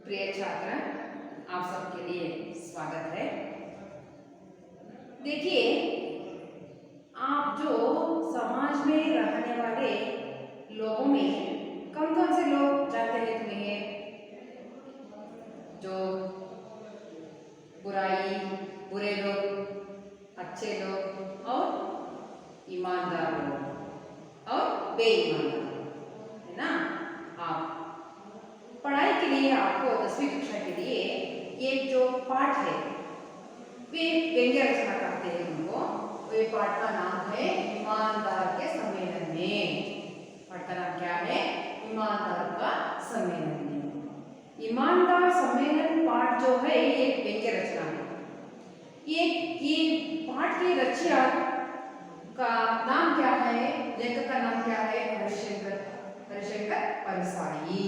प्रिय छात्र, आप सबके लिए स्वागत है। देखिए, आप जो समाज में रहने वाले लोगों में कौन-कौन से लोग जानते हैं तुम्हें? जो बुरे लोग, अच्छे लोग और ईमानदार लोग और बेईमानदार लोग, है ना? आप पढ़ाई के लिए आपको 10वीं कक्षा के लिए एक जो पाठ है वे व्यंग्य रचना करते हैं उनको। तो ये पाठ का नाम है ईमानदार के सम्मेलन में। पाठ का नाम क्या है? ईमानदार का सम्मेलन में। ईमानदार सम्मेलन पाठ जो है ये व्यंग्य रचना है। ये पाठ के रचयिता का नाम क्या है? लेखक का नाम क्या है? हरिशंकर परसाई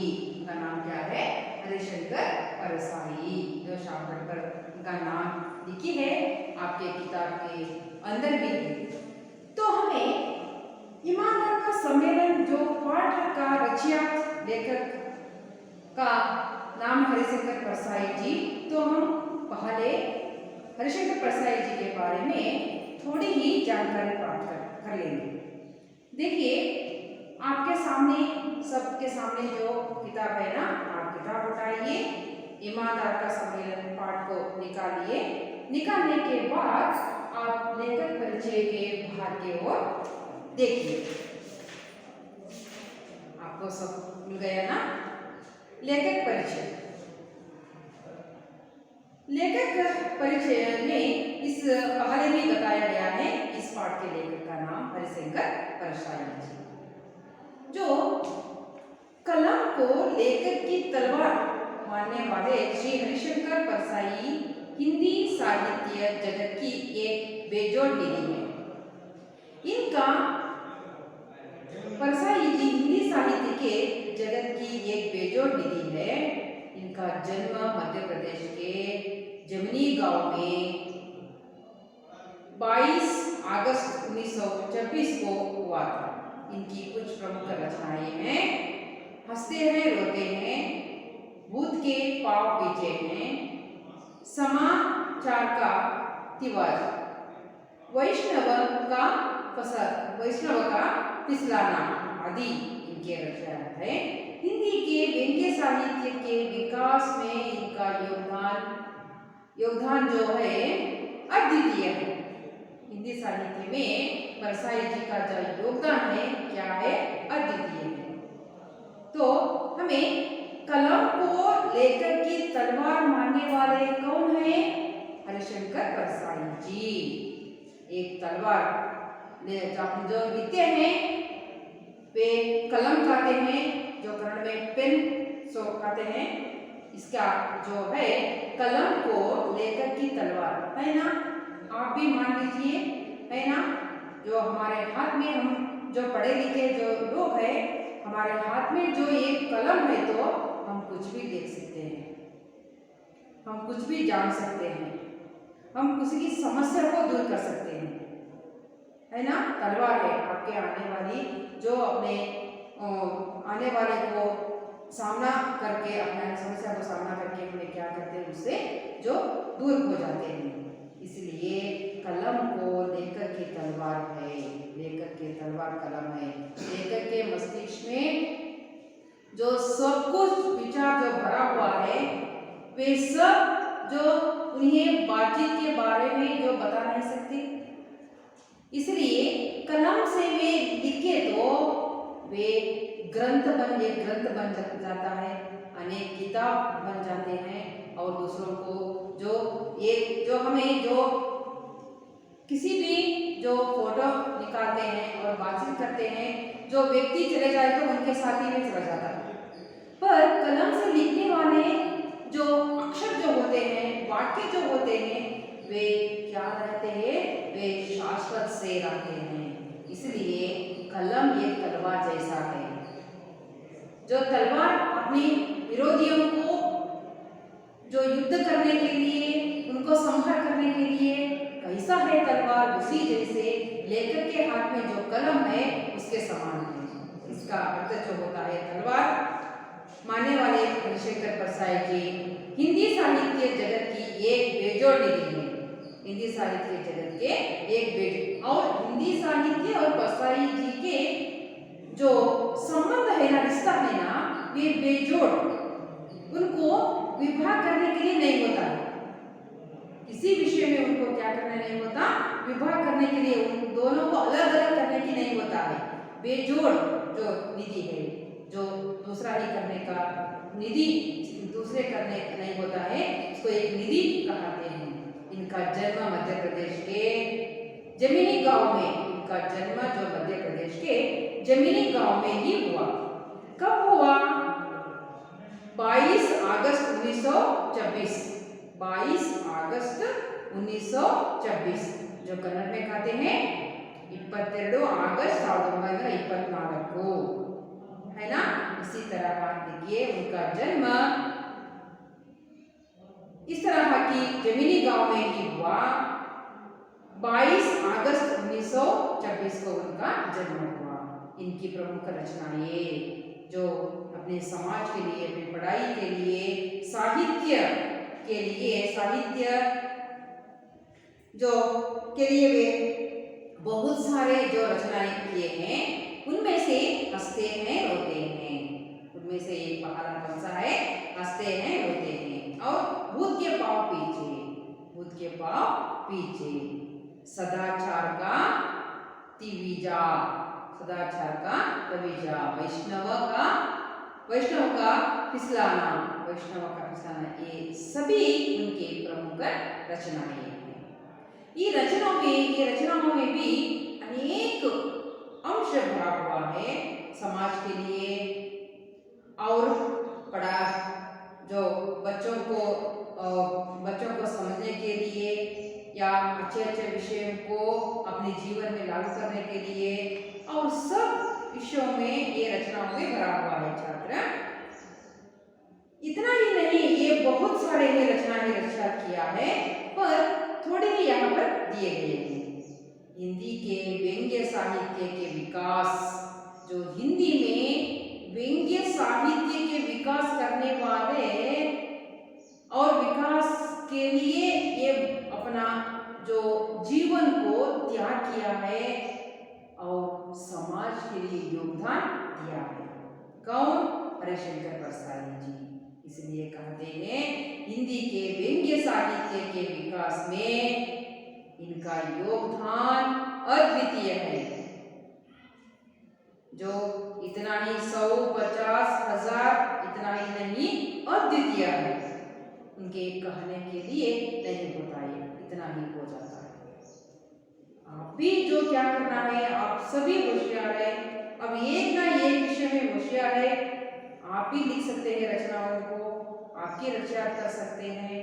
का नाम क्या है? हरिशंकर परसाई। जो शामगढ़कर का नाम लिखी है आपके किताब के अंदर भी है। तो हमें ईमानदार का सम्मेलन जो पाठ का रचयिता लेखक का नाम हरिशंकर परसाई जी, तो हम पहले हरिशंकर परसाई जी के बारे में थोड़ी ही जानकारी प्राप्त कर लेंगे। देखिए, आपके सामने सबके सामने जो किताब है ना, आप किताब उठाइए, ईमानदार का सम्मेलन पाठ को निकालिए। निकालने के बाद आप लेखक परिचय के भाग की ओर देखिए। आपको सब मिल गया ना? लेखक परिचय। लेखक परिचय में इस पहले भी बताया गया है इस पाठ के लेखक का नाम हरिशंकर परसाई जी। जो कलम को लेखक की तलवार मानने वाले श्री हरिशंकर परसाई हिंदी साहित्य जगत की एक बेजोड़ निधि है। इनका परसाई जी हिंदी साहित्य के जगत की एक बेजोड़ निधि है। इनका जन्म मध्य प्रदेश के जमनी गांव में 22 अगस्त 1926 को हुआ था। इनकी कुछ प्रमुख रचनाएं हैं: हंसते हैं रोते हैं, भूत के पांव पीछे हैं, समाचार का तिवारी, वैष्णव का फिसलाना आदि इनके रचना है। हिंदी के व्यंग्य साहित्य के विकास में इनका योगदान जो है अद्वितीय है। हिंदी साहित्य में परसाई जी का जो योगदान है क्या है? अद्वितीय है। तो हमें कलम को लेखक की तलवार मानने वाले कौन है? हरिशंकर परसाई जी। एक तलवार जो लिखते हैं वे कलम कहते हैं, जो कन्नड़ में पेन सो कहते हैं। इसका जो है कलम को लेखक की तलवार है ना। आप भी मान लीजिए, है ना, जो हमारे हाथ में हम जो पढ़े लिखे जो लोग हैं, हमारे हाथ में जो एक कलम है तो हम कुछ भी देख सकते हैं, हम कुछ भी जान सकते हैं, हम किसी की समस्या को दूर कर सकते हैं, है ना। तलवार है आपके आने वाली जो अपने आने वाले को सामना करके, अपने समस्या को सामना करके हमें क्या करते हैं, उससे जो दूर हो जाते हैं। इसलिए कलम को लेखक की तलवार है, लेखक की तलवार कलम है। लेखक के मस्तिष्क में जो सब कुछ विचार जो भरा हुआ है वे सब जो उन्हें बातचीत के बारे में जो बता नहीं सकते, इसलिए कलम से वे लिखे तो वे ग्रंथ बन जाता है, अनेक किताब बन जाते हैं। और दूसरों को जो हमें जो किसी भी जो फोटो निकालते हैं और बातचीत करते हैं, जो व्यक्ति चले जाए तो उनके साथ ही में चला जाता है। पर कलम से लिखने वाले जो अक्षर जो होते हैं, वाक्य जो होते हैं, वे क्या रहते हैं? वे शाश्वत से रहते हैं। इसलिए कलम एक तलवार जैसा है। जो तलवार अपने विरोधियों को जो युद्ध करने के लिए, उनको संहार करने के लिए कैसा है तलवार, उसी जैसे लेखक के हाथ में जो कलम है उसके समान है। इसका अर्थ जो होता है तलवार मानने वाले हरिशंकर परसाई परसाई जी हिंदी साहित्य जगत की एक बेजोड़ निधि है। हिंदी साहित्य जगत के एक बेजोड़, और हिंदी साहित्य और परसाई जी के जो संबंध है ना, रिश्ता है ना, वे बेजोड़, उनको विवाह करने के लिए नहीं होता है। किसी विषय में उनको क्या करना नहीं होता, विवाह करने के लिए उन दोनों को अलग अलग करने की नहीं होता है। बेजोड़ जो निधि है, जो दूसरा ही करने का निधि, दूसरे करने नहीं होता है, इसको एक निधि कहते हैं। इनका जन्म मध्य प्रदेश के जमीनी गांव में, इनका जन्म जो मध्य प्रदेश के जमीनी गांव में ही हुआ। कब हुआ? 22 अगस्त 1926। 22 अगस्त 1926 जो कन्नड़ में कहते हैं 22 ಆಗಸ್ಟ್ 1924 है ना। इसी तरह देखिए उनका जन्म इस तरह की जमीनी गांव में ही हुआ। 22 अगस्त 1926 को उनका जन्म हुआ। इनकी प्रमुख रचनाएं जो अपने समाज के लिए, अपनी पढ़ाई के लिए, साहित्य के लिए, साहित्य जो के लिए वे बहुत सारे जो रचनाएं किए हैं, उनमें से हंसते हैं रोते हैं, उनमें से एक पहला कौन सा है? हंसते हैं रोते हैं। और भूत के पांव पीछे, भूत के पांव पीछे, सदाचार का तिविजा, सदाचार का तविजा, वैष्णव का फिसलाना, वैष्णव का फिसलाना, ये सभी उनके प्रमुख रचनाएं हैं। ये रचनाओं में भी अनेक अंश भरा हुआ है समाज के लिए, और पढ़ा जो बच्चों को समझने के लिए, या अच्छे अच्छे विषयों को अपने जीवन में लागू करने के लिए, और सब विषयों में ये रचनाओं में भरा हुआ है छात्र। इतना ही नहीं, ये बहुत सारे ये रचना किया है, पर थोड़े ही यहाँ पर दिए गए हैं। हिंदी के व्यंग्य साहित्य के विकास, जो हिंदी में व्यंग्य साहित्य के विकास करने वाले और विकास के लिए ये अपना जो जीवन को त्याग किया है और समाज के लिए योगदान दिया है, कौन? हरिशंकर परसाई जी। इसलिए कहते हैं हिंदी के व्यंग्य साहित्य के विकास में इनका योगदान अद्वितीय है। जो इतना ही 150,000 इतना ही नहीं, अद्वितीय है। उनके कहने के लिए नहीं होता है, इतना ही हो जाता है। आप भी जो क्या करना है, आप सभी होशियार है। अब एक ना एक विषय में होशियार है, आप भी लिख सकते हैं रचनाओं को, आपकी रचना कर सकते हैं,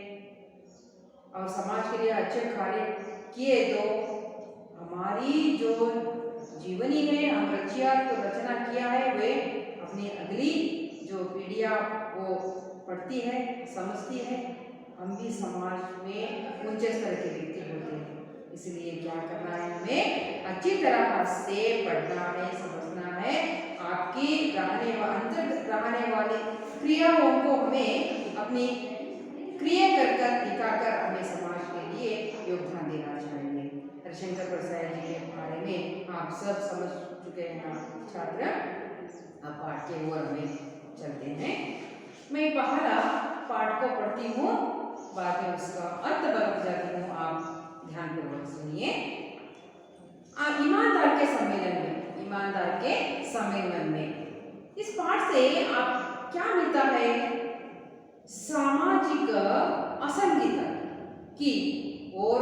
और समाज के लिए अच्छे कार्य किए तो हमारी जो जीवनी है, हम रचना किया है, वे अपनी अगली जो पीढ़ियाँ वो पढ़ती है, समझती है, हम भी समाज में ऊंचे स्तर के व्यक्ति होते हैं। इसलिए क्या करना है, हमें अच्छी तरह से पढ़ना है, समझना है। आपकी अंतर्गत रहने वाली क्रियाओं को हमें अपनी क्रिया कर दिखाकर हमें समाज के लिए योगदान देना चाहिए। हरिशंकर परसाई जी के बारे में आप सब समझ चुके हैं छात्र। अब पाठ के ओर में चलते हैं। मैं पहला पाठ को पढ़ती हूँ, बाद में उसका अर्थ बता जाती हूँ, आप ध्यानपूर्वक सुनिए। ईमानदार के सम्मेलन में इस पाठ से आप क्या मिलता है? सामाजिक असंगति की ओर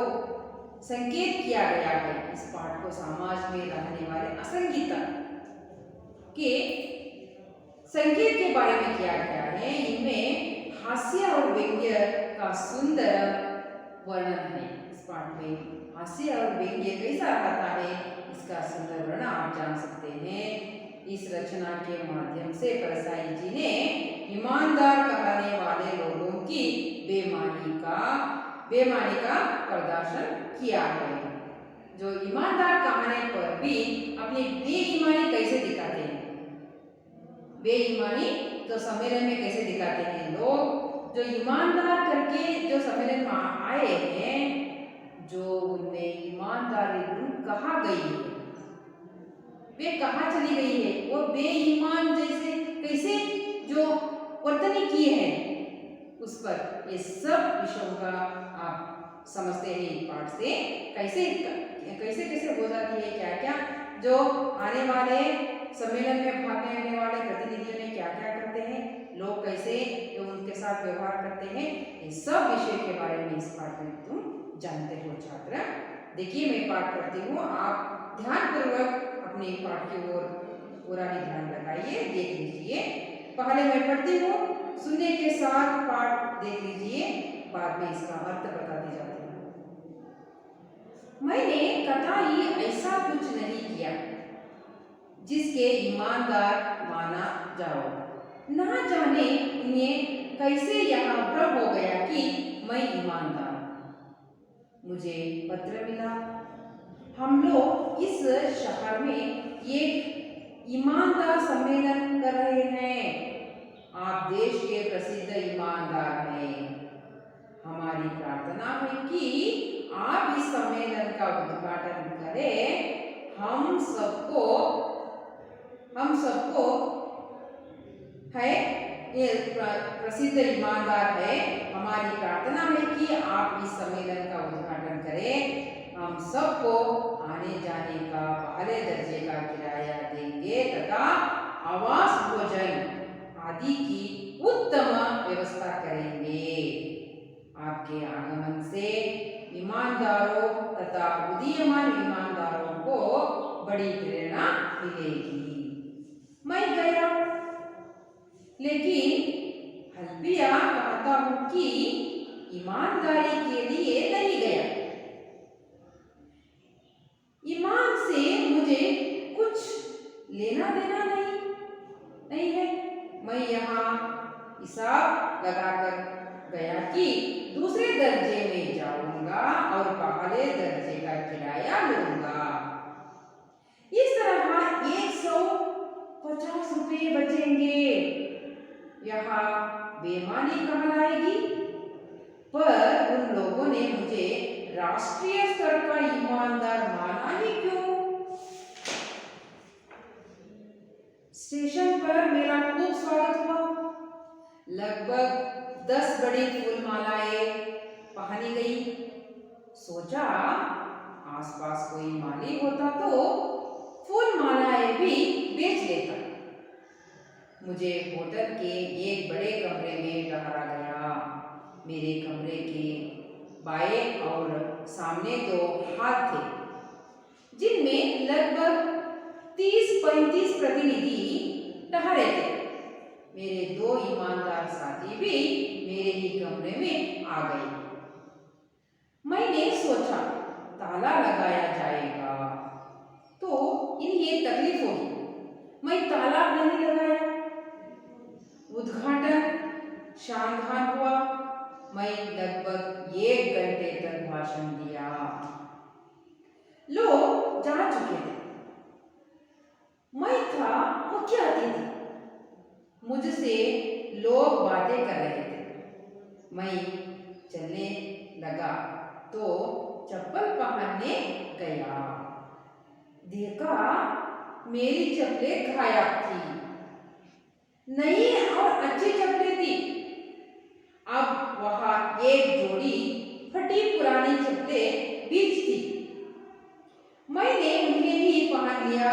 संकेत किया गया है। इस पाठ को समाज में रहने वाले असंगति के संकेत के बारे में किया गया है। इनमें हास्य और व्यंग्य का सुंदर वर्णन है। इस पाठ में हास्य और व्यंग्य कैसा रहता है, इसका सुंदर वर्णन आप जान सकते हैं। इस रचना के माध्यम से परसाई जी ने ईमानदार कहने वाले लोगों की बेईमानी का प्रदर्शन किया है। जो ईमानदार कहने पर भी अपनी बेईमानी कैसे दिखाते हैं, बेईमानी तो सम्मेलन में कैसे दिखाते हैं लोग, जो ईमानदार करके जो सम्मेलन में आए हैं, जो उनमें ईमानदारी गुण कहाँ गई है, वे कहाँ चली गई है, वो बेईमान जैसे कैसे जो वर्तनी किए हैं उस पर, ये सब विषयों का आप समझते हैं इस पाठ से। कैसे कैसे कैसे हो जाती है, क्या क्या जो आने वाले सम्मेलन में भाग लेने वाले प्रतिनिधियों ने क्या क्या करते हैं, लोग कैसे उनके साथ व्यवहार करते हैं, ये सब विषय के बारे में इस पाठ में तुम जानते हो छात्र। देखिए मैं पाठ करती हूँ, आप ध्यानपूर्वक अपने पाठ की ओर पूरा ही ध्यान लगाइए, देख लीजिए। पहले मैं पढ़ती हूँ, सुनने के साथ पाठ देख लीजिए, बाद में इसका अर्थ बताती जाती हूँ। मैंने कतई ऐसा कुछ नहीं किया जिसके ईमानदार माना जाओ, ना जाने उन्हें कैसे यह भ्रम हो गया कि मैं ईमानदार। मुझे पत्र मिला, हम लोग इस शहर में एक ईमानदार सम्मेलन कर रहे हैं। आप देश के प्रसिद्ध ईमानदार हैं। हमारी प्रार्थना है कि आप इस सम्मेलन का उद्घाटन करें। हम सबको है ये प्रसिद्ध ईमानदार है। हमारी प्रार्थना है कि आप इस सम्मेलन का उद्घाटन करें। हम सबको आने जाने का पहले दर्जे का किराया देंगे तथा आवास, भोजन आदि की उत्तम व्यवस्था करेंगे। आपके आगमन से ईमानदारों तथा उदीयमान ईमानदारों को बड़ी प्रेरणा मिलेगी। मैं गया, लेकिन हल्फिया कहता हूं कि ईमानदारी के लिए नहीं गया। ईमान से मुझे कुछ लेना देना नहीं है। मैं यहाँ हिसाब लगाकर गया कि दूसरे दर्जे में जाऊंगा और पहले दर्जे का किराया लूंगा। इस तरह 150 रुपये बचेंगे। यहाँ बेईमानी कहलाएगी, पर उन लोगों ने मुझे राष्ट्रीय स्तर का ईमानदार माना ही क्यों? स्टेशन पर मेरा खूब स्वागत हुआ। लगभग 10 बड़ी फूल मालाएं पहनी गई। सोचा आसपास कोई माली होता तो फूल मालाएं भी बेच लेता। मुझे होटल के एक बड़े कमरे में ठहरा गया। मेरे कमरे के बाएं और सामने 2 हाथ थे, जिनमें लगभग 30-35 प्रतिनिधि ठहरे थे। मेरे 2 ईमानदार साथी भी मेरे ही कमरे में आ गए। मैंने सोचा ताला लगाया जाएगा तो इन्हें तकलीफ होगी। मैं ताला नहीं लगाया। उद्घाटन शानदार हुआ। मैं लगभग 1 घंटे तक भाषण दिया। लोग जा चुके थे। मैं था मुख्य अतिथि। मुझसे लोग बातें कर रहे थे। मैं चलने लगा तो चप्पल पहनने गया। देखा मेरी चप्पलें गायब थी। नई और अच्छी चप्पलें थी। अब वहां एक जोड़ी फटी पुरानी चप्पलें बीच थी। मैंने उन्हें ही पहन लिया।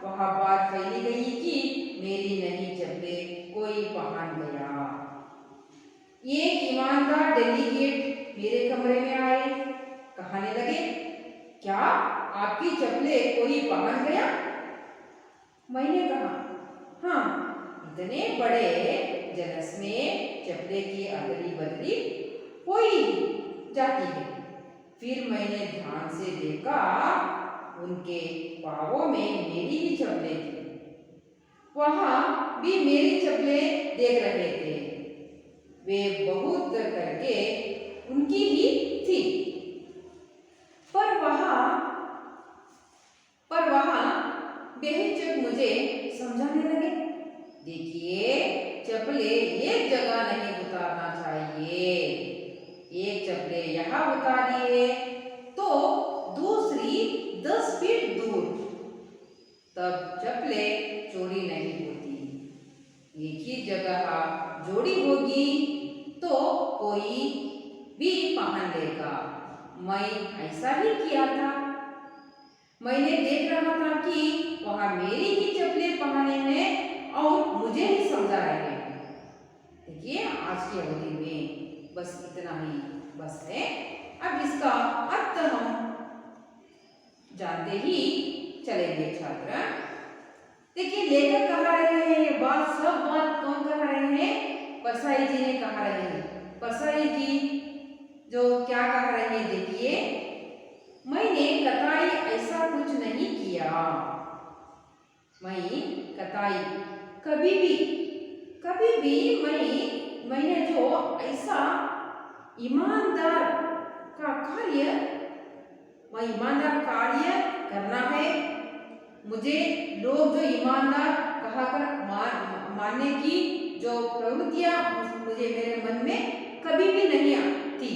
वहां बात फैली गई कि मेरी नई चप्पलें कोई पहन गया। एक ईमानदार डेलीगेट मेरे कमरे में आए, कहने लगे, क्या आपकी चप्पलें कोई पहन गया? मैंने कहा, हाँ, इतने बड़े जलस में चप्पलें की अदली बदली हो ही जाती है। फिर मैंने ध्यान से देखा, उनके पांवों में मेरी ही चप्पलें थी। वहां भी मेरी चप्पलें देख रहे थे। वे बहुत करके उनकी ही थी। पर वहां बेहिचक मुझे समझाने लगे, देखिए चप्पलें एक जगह नहीं उतारना चाहिए। कोई भी पहन लेगा। मैं ऐसा ही किया था। मैंने देख रहा था कि वह मेरी ही चप्पलें पहने हैं और मुझे ही समझा रहे हैं। देखिए आज की अवधि में बस इतना ही बस है। अब इसका अर्थ हम जानते ही चलेंगे छात्र। देखिए लेखक कह रहे हैं, ये बात सब बात कौन कह रहे हैं? परसाई जी ने कह रहे हैं। परसाई जी जो क्या कह रहे हैं देखिए, मैंने कतई ऐसा कुछ नहीं किया। मैं कतई कभी भी मैंने जो ऐसा ईमानदार का कार्य, मैं ईमानदार कार्य करना है। मुझे लोग जो ईमानदार कहकर मानने की जो प्रवृत्तियां मुझे मेरे मन में कभी भी नहीं आती,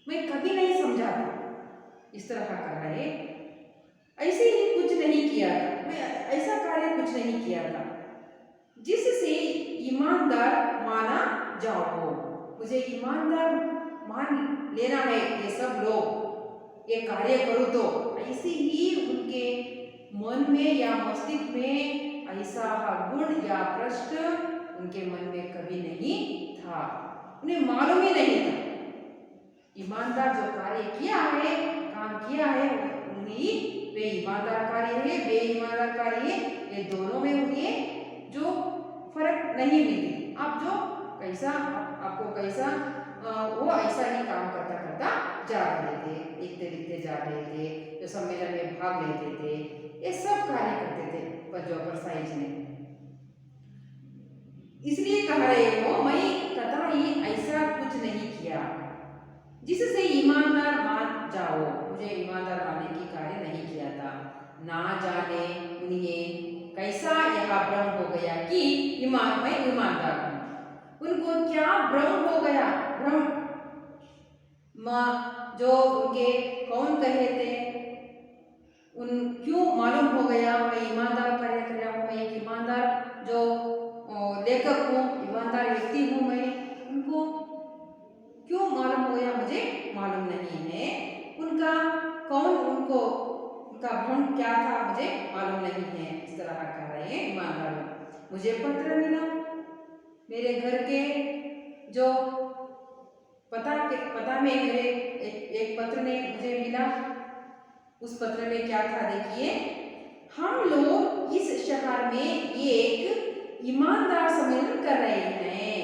मैं कभी नहीं समझा था। इस तरह का कार्य ऐसे ही कुछ नहीं किया था, मैं ऐसा कार्य कुछ नहीं किया था जिससे ईमानदार माना जाओ। मुझे ईमानदार मान लेना है ये सब लोग, ये कार्य करो तो ऐसे ही उनके मन में या मस्तिष्क में ऐसा गुण या प्रश्न उनके मन में कभी नहीं था, उन्हें मालूम ही नहीं था। ईमानदार जो कार्य किया है, काम किया है, उन्हीं वे ईमानदार कार्य है, वे ईमानदार कार्य है, ये दोनों में उन्हें जो फर्क नहीं मिलती। आप जो कैसा आपको कैसा वो ऐसा ही काम करता करता जा रहे थे, लिखते जा रहे थे, जो सम्मेलन में भाग लेते थे, ये सब कार्य करते थे परसाई जी ने। इसलिए कह रहे हो, मैं कतई ऐसा कुछ नहीं किया जिससे ईमानदार मान जाओ। मुझे ईमानदार मानने की कार्य नहीं किया था। ना जाने उन्हें कैसा यह भ्रम हो गया कि मैं ईमानदार हूँ। उनको क्या भ्रम हो गया? भ्रम जो उनके कौन कहे थे, उन क्यों मालूम हो गया मैं ईमानदार कार्य कर रहा हूँ, मैं एक ईमानदार जो लेखक हूँ, ईमानदार व्यक्ति हूँ मैं, उनको क्यों मालूम हो गया? मुझे मालूम नहीं है। उनका कौन उनको उनका भ्रम क्या था मुझे मालूम नहीं है। इस तरह कर रहे हैं ईमानदार। मुझे पत्र मिला मेरे घर के जो पता में मेरे एक पत्र ने मुझे मिला। उस पत्र में क्या था देखिए, हम लोग इस शहर में एक ईमानदार सम्मेलन कर रहे हैं।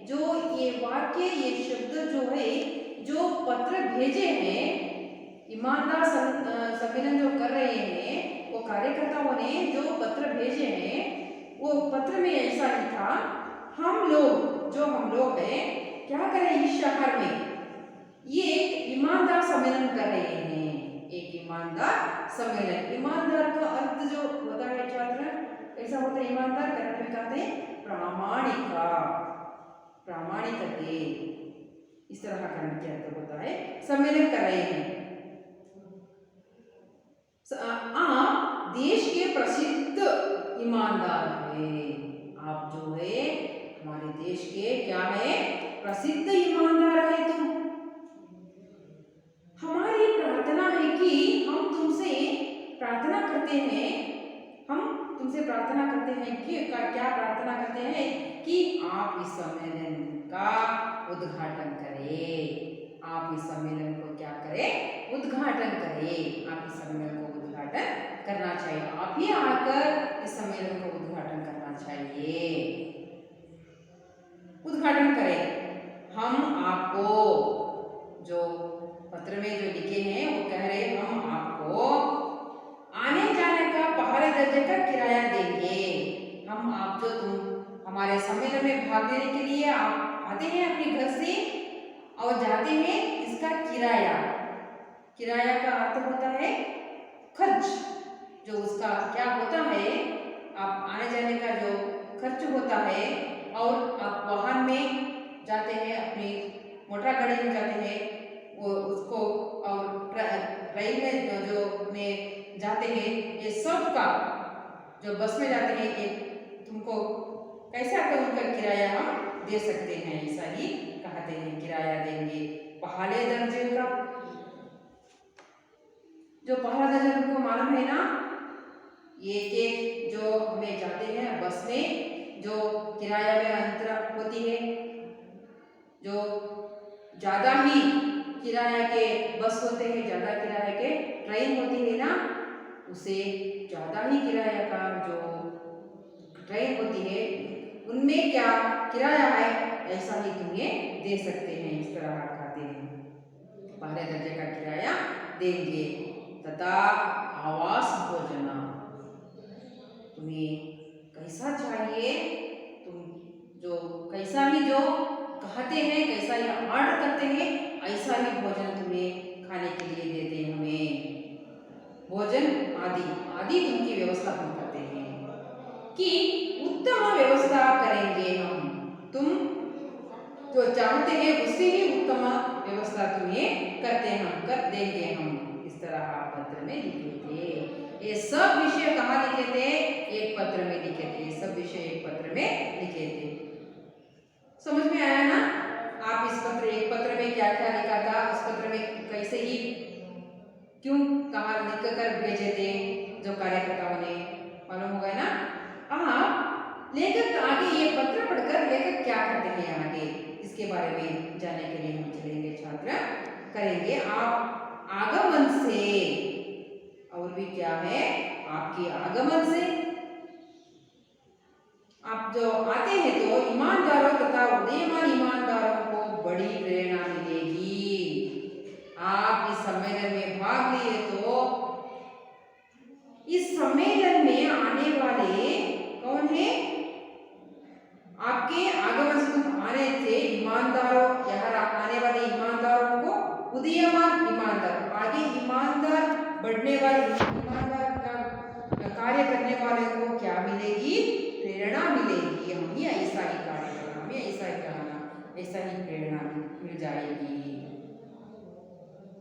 जो ये वाक्य, ये शब्द जो है, जो पत्र भेजे हैं, ईमानदार सम्मेलन जो कर रहे हैं, वो कार्यकर्ताओं ने जो पत्र भेजे हैं, वो पत्र में ऐसा ही था, हम लोग हैं क्या करें इस शहर में, ये ईमानदार सम्मेलन कर रहे हैं। एक ईमानदार सम्मेलन, ईमानदार का अर्थ जो होता है छात्र, ऐसा होता है ईमानदार, कन्नड़ में कहते हैं प्रामाणिकते, इस तरह का क्या अर्थ होता है। सम्मेलन कर रहे हैं। आप देश के प्रसिद्ध ईमानदार हैं। आप जो है हमारे देश के क्या है, प्रसिद्ध ईमानदार है तुम। हमारी प्रार्थना है कि हम तुमसे प्रार्थना करते हैं, कि क्या प्रार्थना करते हैं कि आप इस सम्मेलन का उद्घाटन करें। आप इस सम्मेलन को क्या करें, उद्घाटन करें। आप इस सम्मेलन को उद्घाटन करना चाहिए। आप ही आकर इस सम्मेलन को उद्घाटन करना चाहिए, उद्घाटन करें। हम आपको जो पत्र में जो लिखे हैं वो कह रहे हैं, हम आपको आने जाने का पहाड़ी दर्जे का किराया देंगे। हम आप जो तुम हमारे सम्मेलन में भाग लेने के लिए आप आते हैं अपने घर से और जाते हैं, इसका किराया का अर्थ होता है खर्च। जो उसका क्या होता है, आप आने जाने का जो खर्च होता है, और आप वाहन में जाते हैं, अपनी मोटर गाड़ी में जाते हैं, वो उसको, और रेल में जो में जाते हैं, ये सब का जो बस में जाते हैं, ये तुमको कैसा कर उनका किराया हम दे सकते हैं, ऐसा ही कहते हैं। पहले दर्जे का। जो पहला दर्जा तुमको मालूम है ना, एक जो हमें जाते हैं बस में जो किराया में अंतर होती है, जो ज्यादा ही किराया के बस होते हैं, ज्यादा किराया के ट्रेन होती है ना, उसे ज्यादा ही किराया का जो ट्रेन होती है उनमें क्या किराया है ऐसा ही तुम्हें दे सकते हैं। इस तरह खाते हैं पहले दर्जे का किराया देंगे। तथा आवास भोजन, तुम्हें कैसा चाहिए, तुम जो कैसा ही जो कहते हैं, कैसा ही ऑर्डर करते हैं, ऐसा ही भोजन तुम्हें खाने के लिए देते हैं। हमें भोजन आदि आदि तुमकी व्यवस्था हम करते हैं कि उत्तम व्यवस्था करेंगे हम, तुम जो चाहते हैं उससे भी उत्तम व्यवस्था तुम्हें करते हैं, हम कर देंगे हम। इस तरह आप पत्र में लिखे थे। ये सब विषय कहाँ लिखे थे? एक पत्र में लिखे थे। ये सब विषय एक पत्र में लिखे थे। समझ में आया ना? आप इस पत्र एक पत्र में क्या क्या लिखा था, उस पत्र में कैसे ही क्यों कहाँ लिख कर भेजे थे जो कार्यकर्ताओं ने, मालूम होगा ना? आप लेखक आगे ये पत्र पढ़कर लेखक क्या करते हैं आगे, इसके बारे में जानने के लिए हम चलेंगे, छात्र करेंगे। आप आगमन से, और भी क्या है, आपके आगमन से आप जो आते हैं तो ईमानदारों तथा उदीयमान ईमानदारों को बड़ी प्रेरणा मिलेगी। आप इस सम्मेलन में भाग लिए तो इस सम्मेलन में आने वाले कौन है? आपके आगमन से तुम आने थे ईमानदारों, यहाँ आने वाले ईमानदारों को उदीयमान ईमानदार, आगे ईमानदार बढ़ने वाले ईमानदार का कार्य करने वाले को क्या मिलेगी? प्रेरणा मिलेगी। हमें ऐसा ही कार्य करना, हमें ऐसा ही करना, ऐसा ही प्रेरणा मिल जाएगी।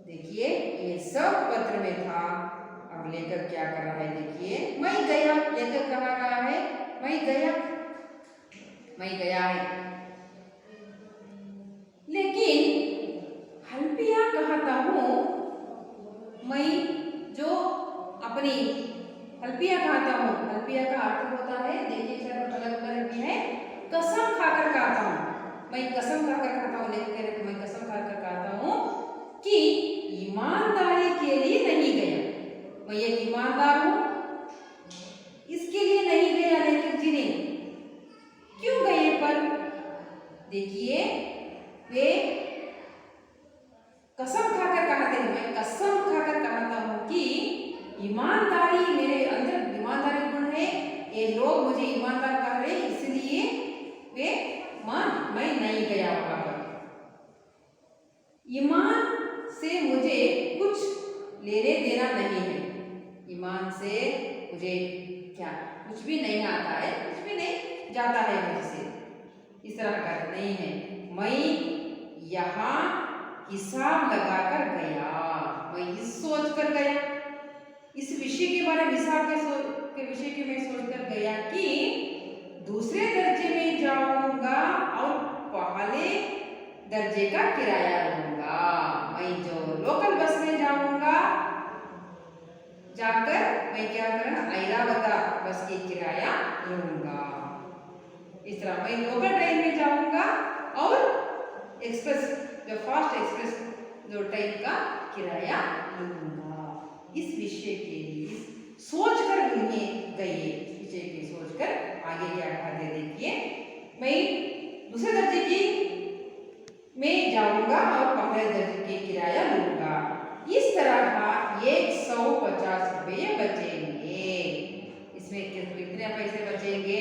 देखिए ये सब पत्र में था। अब लेखक क्या कर रहा है देखिए, मैं गया, लेखक कहाँ गया है? मैं गया, मैं गया है। लेकिन हल्पिया कहता हूँ, मैं जो अपनी हल्पिया कहता हूँ, हल्पिया का अर्थ होता है, देखिए अलग अलग भी है, कसम खाकर कहता हूँ, मैं कसम खाकर कहता हूँ, लेखक कह रहे थे मैं कसम खाकर कहता हूँ कि ईमानदारी के लिए नहीं गया, मैं एक ईमानदार हूँ, इसके लिए नहीं गया लेखक जी ने। क्यों गए? पर देखिए वे कसम खाकर कहते हैं, मैं कसम खाकर कहता हूँ कि ईमानदारी मेरे अंदर ईमानदारी गुण है, ये लोग मुझे ईमानदार कह रहे हैं, इसलिए वे मैं नहीं गया वहां पर। ईमान से मुझे कुछ लेने देना नहीं है, ईमान से मुझे क्या कुछ भी नहीं आता है, कुछ भी नहीं जाता है मुझसे, इस तरह का नहीं है। मैं यहाँ हिसाब लगाकर गया, मैं इस सोच कर गया, इस विषय के बारे में हिसाब के विषय के मैं सोच कर गया कि दूसरे दर्जे में जाऊंगा और पहले दर्जे का किराया लूंगा। मैं जो लोकल बस में जाऊंगा, जाकर मैं क्या करूंगा, ऐरावता बस की किराया लूंगा। इस तरह मैं लोकल ट्रेन में जाऊंगा और एक्सप्रेस जो फास्ट एक्सप्रेस जो ट्रेन का किराया लूंगा। इस विषय के लिए सोच कर उन्हें गए, इस विषय की सोच कर आगे क्या कहते देखिए, मैं दूसरे दर्जे की में जाऊंगा और पहले दर्जे की किराया लूंगा। इस तरह का 150 रुपये बचेंगे। इसमें कितने पैसे बचेंगे?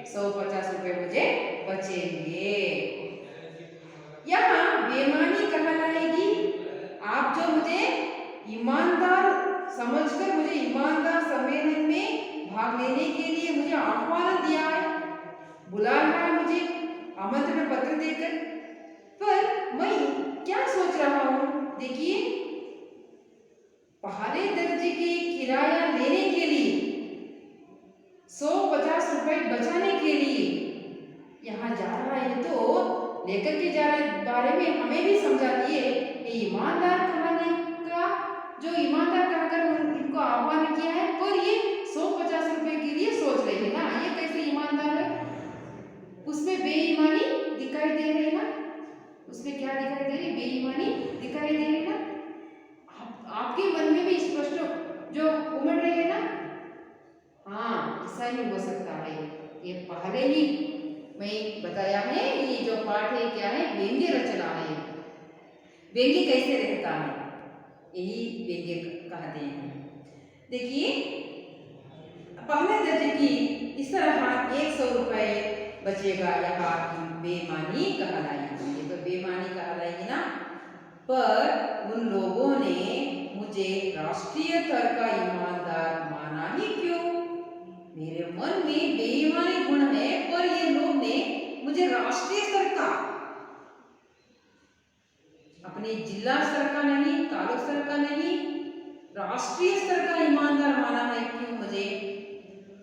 150 रुपये मुझे बचेंगे। यहाँ बेईमानी कहलाएगी। आप जो मुझे ईमानदार समझकर मुझे ईमानदार सम्मेलन में भाग लेने के लिए मुझे आह्वान दिया है, बुलाया है मुझे आमंत्रण पत्र देकर, पर मैं क्या सोच रहा हूँ देखिए, पहले दर्जे के किराया लेने के लिए 150 रुपए बचाने के लिए यहाँ जा रहा है तो लेखक के बारे में हमें भी समझा दिए कि ईमानदार कहने का जो ईमानदार कहकर इनको आह्वान किया है, पर ये 150 रुपए के लिए सोच रही है ना, ये कैसे ईमानदार है? उसमें बेईमानी दिखाई दे रही है ना, उसमें क्या दिखाई दे रही? बेईमानी दिखाई दे रही है ना। आपके मन में भी इस प्रश्न जो उमड़ रहे हैं ना, हाँ ऐसा ही हो सकता है। ये पहले ही मैं बताया है, ये जो पाठ है क्या है? व्यंग्य रचना है। व्यंग्य कैसे रहता है, यही व्यंग्य कहते हैं। देखिए पहले दर्जे की इस तरह 100 रुपए बचेगा, यहाँ की बेईमानी कहलाएगी। ये तो बेईमानी कहलाएगी ना। पर उन लोगों ने मुझे राष्ट्रीय स्तर का ईमानदार माना ही क्यों? मेरे मन में बेईमानी गुण है, पर ये लोग ने मुझे राष्ट्रीय स्तर का, अपने जिला स्तर का नहीं, तालुक स्तर का नहीं, राष्ट्रीय स्तर का ईमानदार माना है क्यों?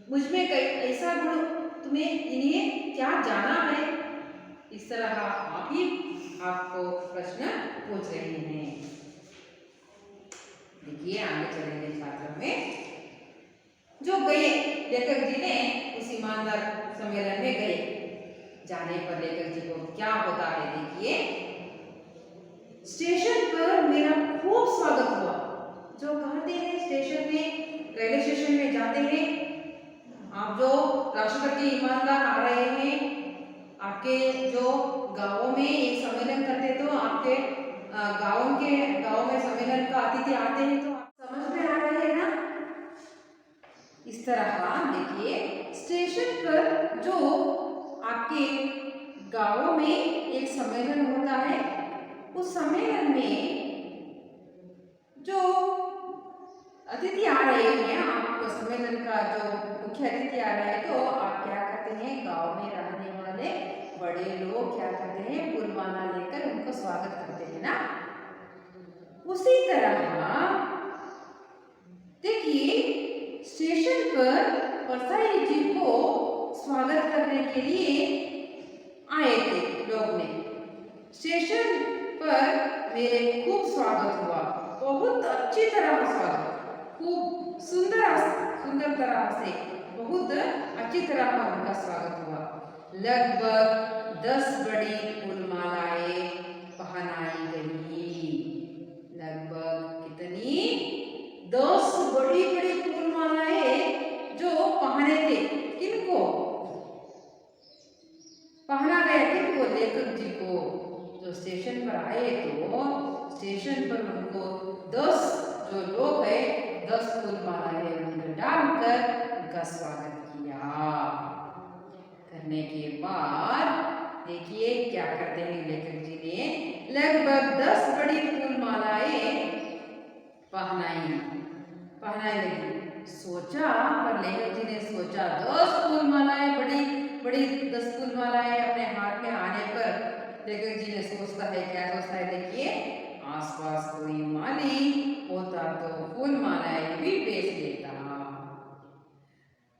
मुझमें ऐसा गुण तुम्हें इन्हें क्या जाना है? इस तरह आप ही आपको प्रश्न पूछ रहे हैं। देखिए आगे चलेंगे छात्रों में जो गए, लेखक जी ने उस ईमानदार सम्मेलन में गए। जाने पर लेखक जी को क्या होता है? देखिए स्टेशन पर मेरा खूब स्वागत हुआ। जो कहते हैं स्टेशन में, रेलवे स्टेशन में जाते हैं आप, जो राष्ट्रपति के ईमानदार आ रहे हैं, आपके जो गांवों में एक सम्मेलन करते, तो आपके गांव में सम्मेलन का अतिथि आते हैं, तो आप समझ में आ रहे हैं ना। इस तरह देखिए स्टेशन पर जो आपके गांवों में एक सम्मेलन होता है, उस सम्मेलन में जो अतिथि आ रहे हैं, आपको सम्मेलन का जो मुख्य अतिथि आ रहा है, तो आप क्या करते हैं? गांव में रहने वाले बड़े लोग क्या करते हैं? फूलमाला लेकर उनको स्वागत करते हैं ना। उसी तरह देखिए स्टेशन पर परसाई जी को स्वागत करने के लिए आए थे लोग ने। स्टेशन पर मेरे खूब स्वागत हुआ, बहुत अच्छी तरह स्वागत, खूब सुंदर तरह से, बहुत अच्छी तरह उनका स्वागत हुआ। लगभग 10 बड़ी फूलमालाएं पहनाई गई। लगभग कितनी? 10 बड़ी बड़ी फूलमालाएं जो पहने थे। किनको पहना गया? किनको? लेखक जी को। जो स्टेशन पर आए, तो स्टेशन पर उनको 10 जो लोग हैं, 10 फूलमालाएं उनको डालकर उनका स्वागत किया। करने के बाद देखिए क्या करते हैं लेखक जी ने? लगभग 10 बड़ी फूलमालाएं पहनाई लगी। सोचा, पर लेखक जी ने सोचा 10 फूलमालाएं, बड़ी 10 फूलमालाएं अपने हाथ में आने पर लेखक जी ने सोचता है, क्या सोचता है? देखिए आसपास कोई माली होता तो फूलमालाएं भी बेच देता।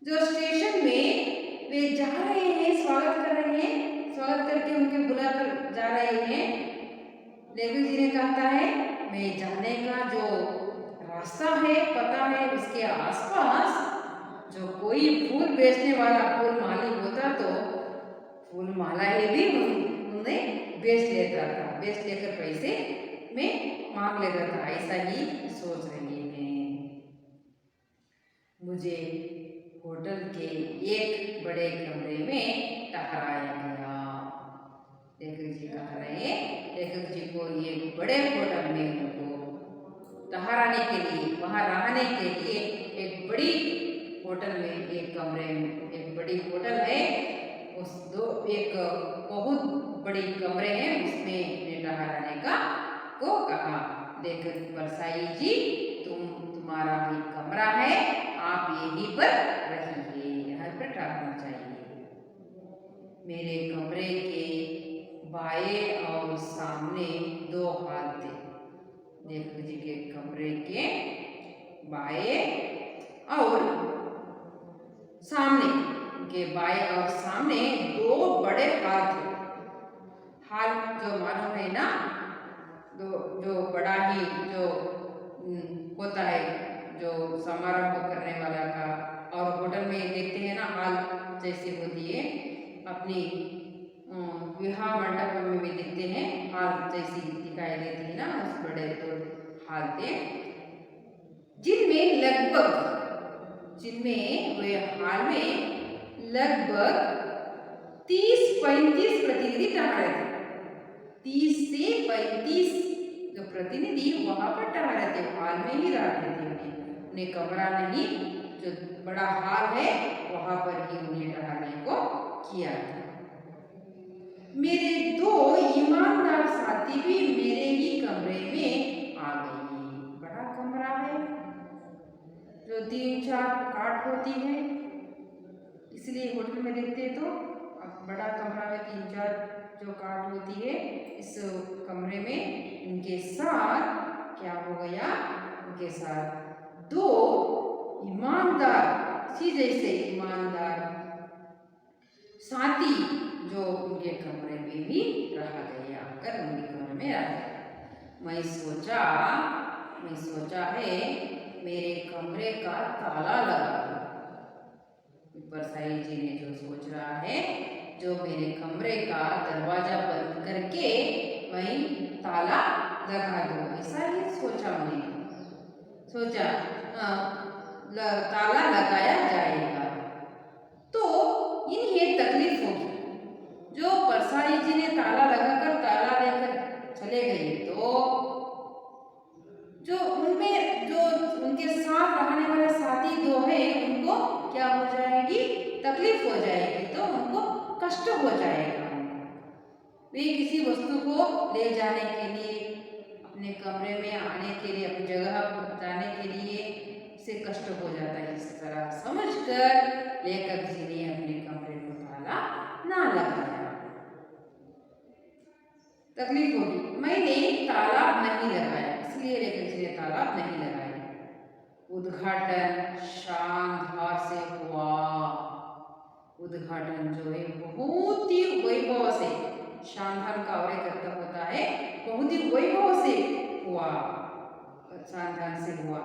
जो स्टेशन में वे जा रहे हैं, स्वागत कर रहे हैं, स्वागत करके उनके बुलाकर जा रहे हैं, लेखक जी ने कहता है मैं जाने का जो रास्ता है, पता है, उसके आसपास जो कोई फूल बेचने वाला फूल माली होता तो फूल मालाएं भी उन्हें बेच लेता था, बेच लेकर पैसे में मांग लेता था। ऐसा ही सोच रहे हैं। मुझे होटल के एक बड़े कमरे में ठहराया गया। लेखक जी कह रहे हैं, लेखक जी को ये बड़े होटल में उनको ठहराने के लिए, वहाँ रहने के लिए एक बड़ी होटल में, एक कमरे में, एक बड़ी होटल है, एक बहुत बड़ी कमरे हैं, उसमें ठहराने का को कहा। लेखक परसाई जी तुम्हारा ही कमरा है, आप यहीं पर रहिए, यहाँ पर ठहरना चाहिए। मेरे कमरे के बाएं और सामने 2 हाथ थे। लेखक जी के कमरे के बाएं और सामने, के बाएं और सामने 2 बड़े हाल जो मानो है ना, जो बड़ा ही जो होता है, जो समारंभ करने वाला का, और होटल में देखते हैं ना हाल जैसे होती है, अपनी विवाह मंडप में भी देखते हैं हाल जैसी दिखाई देती है ना, उस बड़े तो हाल थे जिनमें वे हाल में लगभग 30-35 प्रतिनिधि ठहरे थे। 30 से 35 जो प्रतिनिधि वहां पर ठहरे थे, हाल में ही रहते थे। उन्हें कमरा नहीं, जो बड़ा हाल है वहां पर ही उन्हें ठहरने को किया था। मेरे 2 ईमानदार साथी भी मेरे ही कमरे में आ गई। बड़ा कमरा है, जो 3-4 काट होती है, इसलिए होटल में देखते तो बड़ा कमरा में 3-4 जो काट होती है, इस कमरे में इनके साथ क्या हो गया, उनके साथ 2 ईमानदार जैसे ईमानदार साथी जो उनके कमरे में भी रह गए, आकर उनके कमरे में रह गए। मैं सोचा है मेरे कमरे का ताला लगा दूं। परसाई जी ने जो सोच रहा है, जो मेरे कमरे का दरवाजा बंद करके वहीं ताला लगा दूं, ऐसा ही सोचा मैंने। सोचा ताला लगाया जाएगा तो इन्हें तकलीफ होगी। जो परसाई जी ने ताला लगाकर ताला लेकर चले गए, तो जो उनमें जो उनके साथ रहने वाले साथी 2 है, उनको क्या हो जाएगी, तकलीफ हो जाएगी, तो उनको कष्ट हो जाएगा। वे किसी वस्तु को ले जाने के लिए, अपने कमरे में आने के लिए, अपनी जगह पर जाने के लिए से कष्ट हो जाता है। इस तरह समझकर लेखक जी ने अपने कमरे को ताला ना लगाया, तकलीफ होगी। मैंने ताला नहीं लगाया, इसलिए लेखक जी ने ताला नहीं लगाया। उद्घाटन शानदार से हुआ। उद्घाटन जो है बहुत ही वैभव से, शानदार का और एक अर्थ होता है बहुत ही वैभव से हुआ, शानदार से हुआ।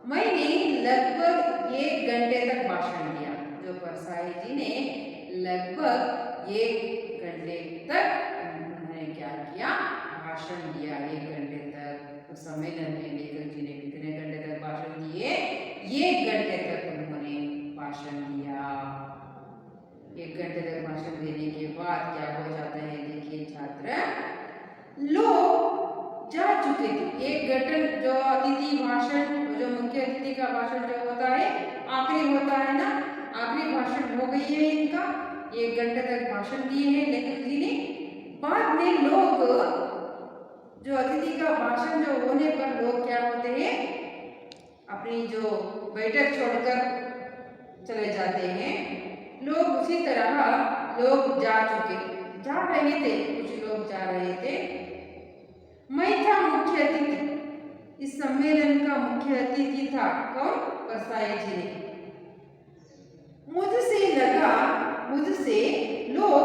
मैंने लगभग 1 घंटे तक भाषण दिया। जो परसाई जी ने लगभग 1 घंटे तक उन्होंने क्या किया, भाषण दिया। 1 घंटे तक सम्मेलन में लेखक जी ने कितने घंटे तक भाषण दिए, 1 घंटे तक उन्होंने भाषण दिया। 1 घंटे तक भाषण देने के बाद क्या हो जाता है, देखिए छात्र, लोग जा चुके थे। 1 घंटे जो अतिथि भाषण, जो मुख्य अतिथि का भाषण जो होता है आखिरी होता है ना, आखिरी भाषण हो गई है इनका। 1 घंटे तक भाषण दिए हैं लेखक जी ने। बाद में लोग, जो अतिथि का भाषण जो होने पर लोग क्या होते हैं, अपनी जो बैठक छोड़कर चले जाते हैं। लोग उसी तरह लोग जा रहे थे, कुछ लोग जा रहे थे। मैं था मुख्य अतिथि। इस सम्मेलन का मुख्य अतिथि था कौन, परसाई जी ने। मुझसे लोग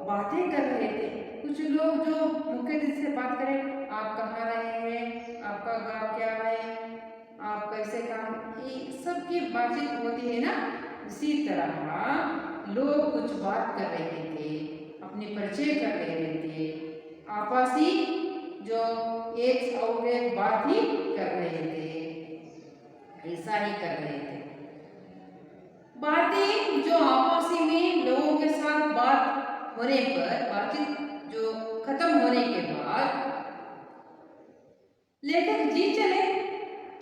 बातें कर रहे थे। कुछ लोग जो मुख्य अतिथि से बात करें, आप कहाँ रहे हैं, आपका गांव क्या है, आप कैसे काम, ये सबकी बातचीत होती है ना। इसी तरह लोग कुछ बात कर रहे थे, अपने परिचय कर रहे थे, आपसी जो एक और एक बात ही कर रहे थे, ऐसा ही कर रहे थे। बातें जो आपसी में लोगों के साथ बात होने पर, बातचीत जो खत्म होने के बाद लेखक जी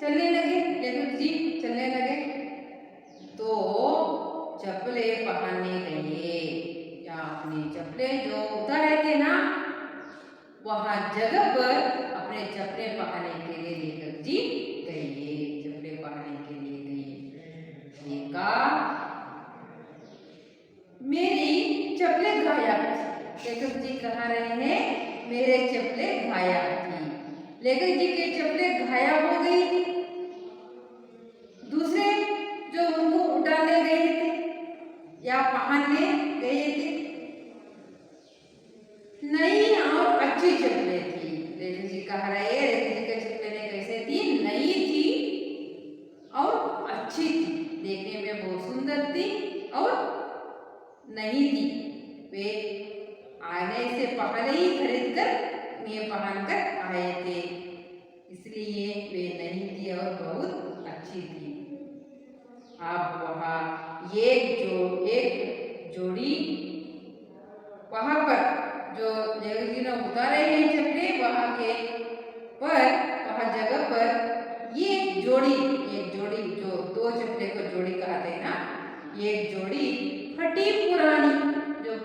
चलने लगे। तो चप्पलें पहनने गए, या अपनी चप्पलें जो उतारे थे ना, वहां जगह पर अपने चप्पलें पहनने के लिए लेखक जी गए, चप्पलें पहनने के लिए गए। देखा मेरी चप्पलें गायब थी। लेखक जी कह रहे हैं मेरे चप्पलें गायब थी। लेखक जी के चप्पलें गायब हो गई थी। दूसरे जो उनको उठाने गए थे या पहनने गए थे, नहीं नहीं थी। वे आने से पहले ही खरीद कर उन्हें पहनकर आए थे, इसलिए वे नई थी और बहुत अच्छी थी। अब वहाँ एक जोड़ी वहाँ पर जो जगह जी ने उतारे हैं चप्पले वहाँ के पर वहाँ जगह पर एक जोड़ी जो दो चप्पले को जोड़ी कहते हैं ना, एक जोड़ी फटी पुरानी जो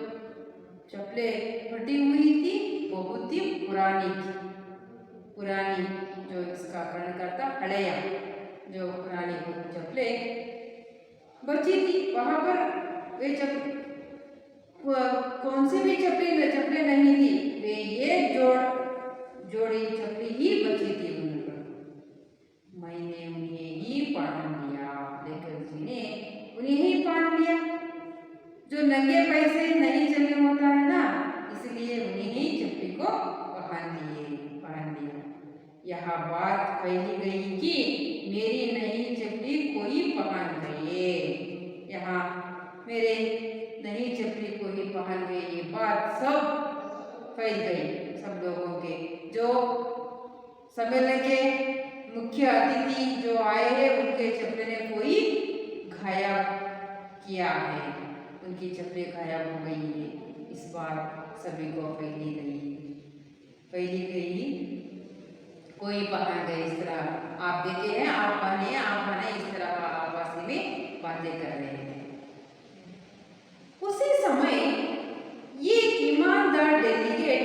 चप्पले फटी हुई थी, बहुत ही पुरानी थी। पुरानी जो इसका वर्ण करता हड़ैया, जो पुरानी चप्पले बची थी वहाँ पर वे कौन सी भी चप्पले नहीं थी, वे एक जोड़ी चप्पले ही बची थी उन पर। मैंने उन्हें ही पहन लिया, लेखक जी ने उन्हें ही पहन लिया। जो नंगे पैसे नहीं चलने होता है ना, इसलिए उन्हें ही चप्पली को पहन लिया। यह बात फैली गई कि मेरी नई चप्पली कोई पहन गए। यहाँ मेरे नई चप्पली को ही पहन गए, ये बात सब फैल गई सब लोगों के। जो सम्मेलन के मुख्य अतिथि जो आए हैं उनके चप्पले ने कोई गायब किया है, उनकी चप्पलें गायब हो गई है। इस बात सभी को फैली गई कोई पहन गए। इस तरह आप देखे हैं, आप पहने इस तरह का आपस में बातें कर रहे हैं। उसी समय ये ईमानदार डेलीगेट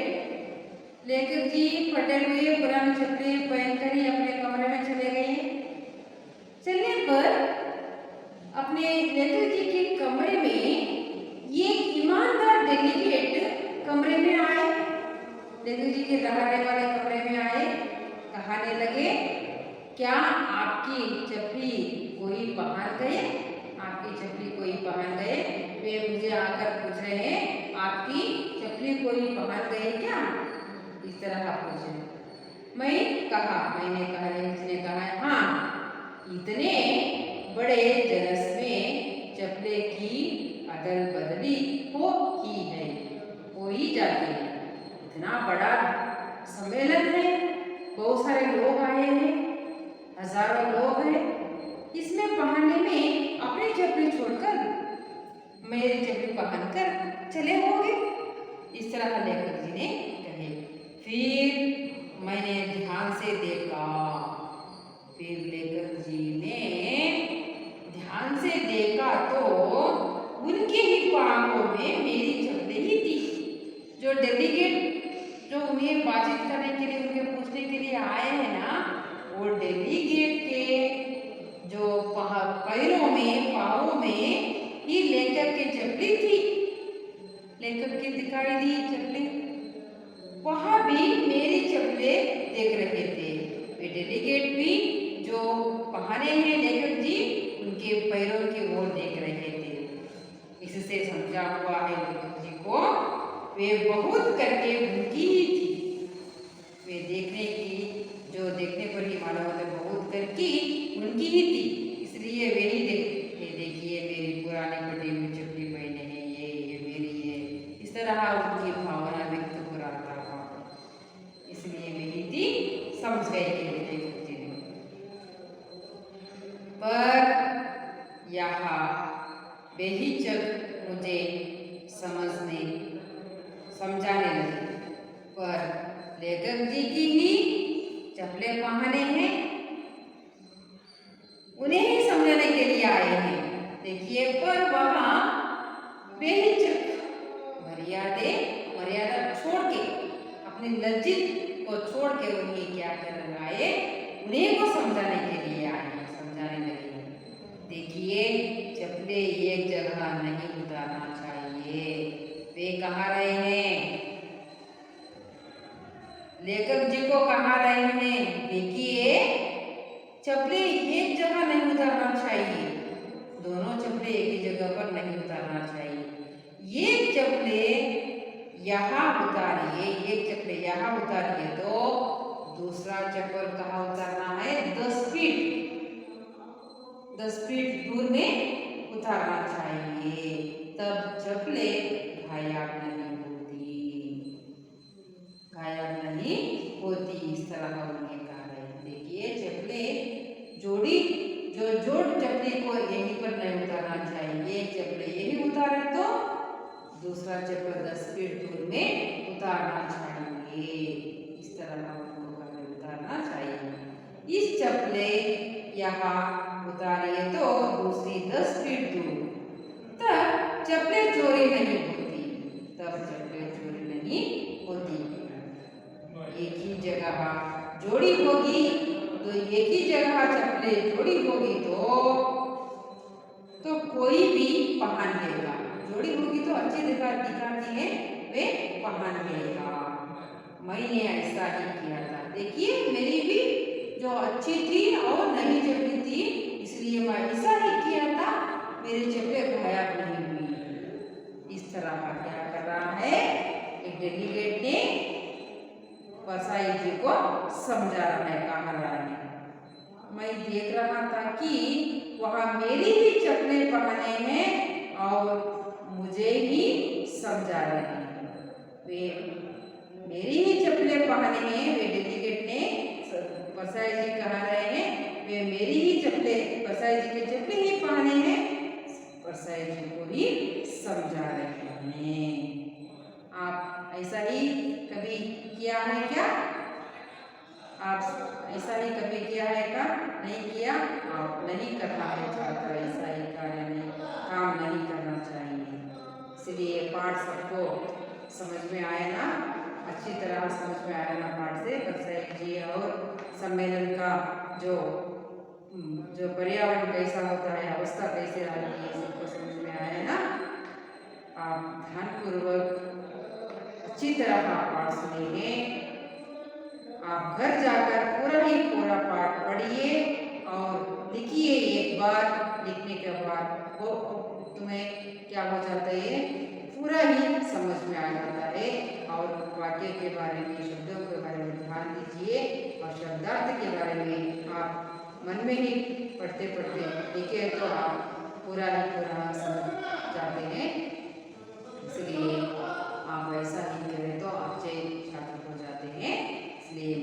लेखक जी फटे हुए पुरानी चप्पलें पहनकर ही अपने कमरे में चले गए। चलने पर अपने लेखक जी के कमरे में ये ईमानदार डेलीगेट कमरे में आए, लेखक जी के रहने वाले कमरे में आए, कहने लगे, क्या आपकी चप्पली कोई पहन गए? आपकी चप्पली कोई पहन गए? वे मुझे आकर पूछ रहे हैं, आपकी चप्पली कोई पहन गए क्या? इस तरह पूछे। मैंने कहा, इसने कहा, हाँ, इतने बड़े जलस में चप्पले की अदल बदली हो ही जाती है। इतना बड़ा सम्मेलन है, बहुत सारे लोग आए हैं, हजारों लोग हैं, इसमें पहनने में अपनी चप्पली छोड़कर मेरी चप्पली पहनकर चले होंगे। इस तरह लेखक जी ने कहे। फिर मैंने ध्यान से देखा, फिर लेखक जी ने ध्यान से देखा तो उनके ही पांवों में मेरी चप्पली ही थी। जो डेलीगेट जो उन्हें बातचीत करने के लिए, उनके पूछने के लिए आए हैं ना, वो डेलीगेट के जो पैरों में पांवों में ही लेखक की चप्पली थी। लेखक की दिखाई दी चप्पली, वहां भी मेरी चप्पले देख रहे थे। वे डेलीगेट भी जो पहने हैं लेखक जी, उनके पैरों की ओर देख रहे थे। इससे समझा हुआ है लेखक जी को वे बहुत करके उनकी ही थी। वे देखने पर ही मालूम होता है बहुत करके उनकी ही थी, इसलिए वे ही देखिए मेरी पुरानी फटी हुई चप्पली पहने हैं, ये मेरी है। इस तरह उनकी भावना व्यक्त हो रहा था, इसलिए मेरी थी समझ गए लेखक जी ने। पर यहाँ बेहिचक मुझे समझाने लगे, पर लेखक जी की ही चप्पलें पहने हैं, उन्हें ही समझाने के लिए आए हैं। देखिए, पर वहां बेहिचक मर्यादा छोड़ के, अपनी लज्जित को छोड़ के उन्हें क्या कर आए, उन्हें को समझाने के लिए आए, समझाने लगे। देखिए, चप्पलें एक जगह नहीं उतारना चाहिए। वे कहा रहे हैं, लेखक जी को कहा रहे हैं, देखिए चप्पलें एक जगह नहीं उतारना चाहिए, दोनों चप्पलें एक ही जगह पर नहीं उतारना चाहिए। एक चप्पलें यहाँ उतारिए, एक चप्पलें यहाँ उतारिए तो दूसरा चप्पल कहाँ उतारना है, 10 फीट दूर में उतारना चाहिए। तब चप्पलें गायब नहीं होती, गायब नहीं होती। इस तरह उन्हें कहा है। देखिए चप्पलें जोड़ी जो जोड़ चप्पले को यहीं पर नहीं उतारना चाहिए। एक चप्पले यही उतारे तो दूसरा चप्पल 10 फीट दूर में उतारना चाहिए। इस तरह का उनको उतारना चाहिए। इस चप्पले यहाँ उतारिए तो दूसरी 10 फीट दूर, तब चप्पले चोरी नहीं होती, तब चप्पले चोरी नहीं होती। एक ही जगह जोड़ी होगी तो एक ही जगह चप्पले जोड़ी होगी तो कोई भी पहन लेगा। जोड़ी होगी तो अच्छी दिखाती है, वे पहन लेगा। मैंने ऐसा ही किया था। देखिए मेरी भी जो अच्छी थी और नई चप्पली थी, इसलिए मैं ऐसा ही किया था, मेरी चप्पलें गायब नहीं हुई। इस तरह का क्या कर रहा है, एक डेलीगेट ने परसाई जी को समझा रहा है, कहा रहा है। मैं देख रहा था कि वहाँ मेरी ही चप्पलें पहने हैं और मुझे ही समझा रहे हैं। वे मेरी ही चप्पलें पहने हैं, वे डेलीगेट ने परसाई जी कहा रहे हैं, वे मेरी ही चप्पलें, परसाई जी के चप्पलें ही पहने हैं, परसाई जी को ही समझा रहे हैं। आप ऐसा ही कभी किया है क्या? आप ऐसा ही कभी किया है क्या? नहीं किया? आप नहीं करना है छात्र, ऐसा ही कार्य नहीं, काम नहीं करना चाहिए। इसलिए पाठ सबको समझ में आया ना, अच्छी तरह समझ में आया ना पाठ से। परसाई जी और सम्मेलन का जो पर्यावरण कैसा होता है, अवस्था कैसे रहती है, सबको समझ में आया ना। आप ध्यानपूर्वक अच्छी तरह का पाठ सुनेंगे। आप घर जाकर पूरा पाठ पढ़िए और लिखिए। एक बार लिखने के बाद वो तुम्हें क्या हो जाता है, पूरा ही समझ में आ जाता है। और वाक्य के बारे में, शब्दों के बारे में ध्यान दीजिए और शब्दार्थ के बारे में आप मन में ही पढ़ते पढ़ते लिखे तो आप पूरा समझ जाते हैं। इसलिए आप ऐसा ही करें तो अच्छे छात्र हो जाते हैं। इसलिए